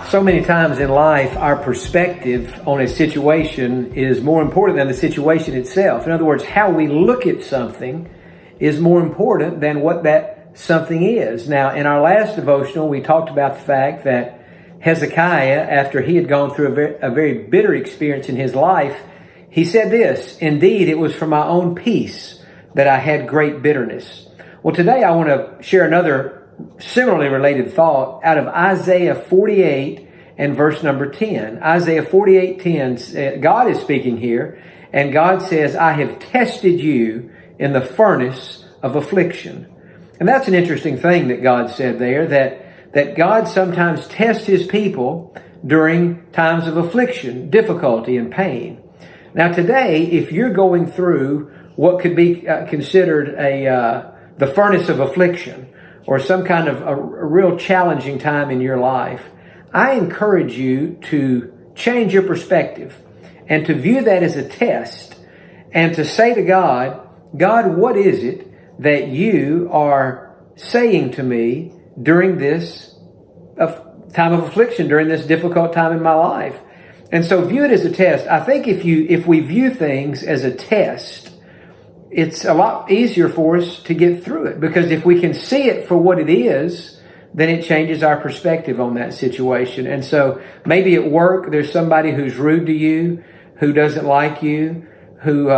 So many times in life, our perspective on a situation is more important than the situation itself. In other words, how we look at something is more important than what that something is. Now, in our last devotional, we talked about the fact that Hezekiah, after he had gone through a very bitter experience in his life, he said this, "Indeed, it was for my own peace that I had great bitterness." Well, today I want to share another similarly related thought out of Isaiah 48 and verse number 10. Isaiah 48:10, God is speaking here, and God says, "I have tested you in the furnace of affliction." And that's an interesting thing that God said there, that God sometimes tests His people during times of affliction, difficulty, and pain. Now today, if you're going through what could be considered the furnace of affliction, or some kind of a real challenging time in your life, I encourage you to change your perspective and to view that as a test and to say to God, "God, what is it that you are saying to me during this time of affliction, during this difficult time in my life?" And so view it as a test. I think if we view things as a test, it's a lot easier for us to get through it, because if we can see it for what it is, then it changes our perspective on that situation. And so maybe at work, there's somebody who's rude to you, who doesn't like you, who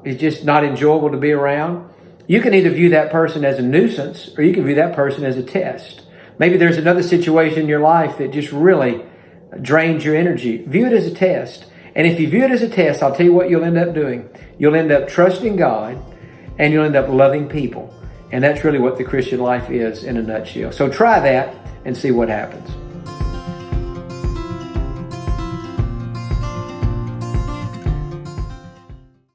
is just not enjoyable to be around. You can either view that person as a nuisance, or you can view that person as a test. Maybe there's another situation in your life that just really drains your energy. View it as a test. And if you view it as a test, I'll tell you what you'll end up doing. You'll end up trusting God, and you'll end up loving people. And that's really what the Christian life is in a nutshell. So try that and see what happens.